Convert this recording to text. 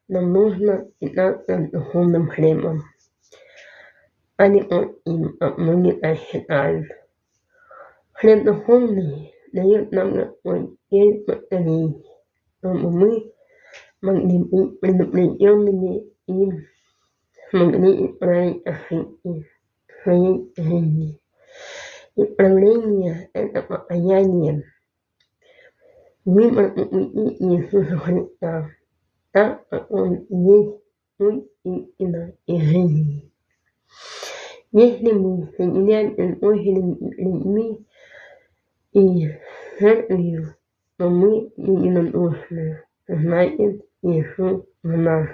нам нужно 15 духовным хлебом, а не им многие считают. Хлеб духовный дает нам Господь 9 батарей, чтобы мы могли быть предупрежденными и смогли исправить ошибки в своей жизни. Исправление — это покаяние, выбор по пути Иисуса Христа, так как Он есть путь, истина и жизнь. Если мы соединяемся с Божьими людьми и церковью, то мы единодушны, значит, Иисус в нас.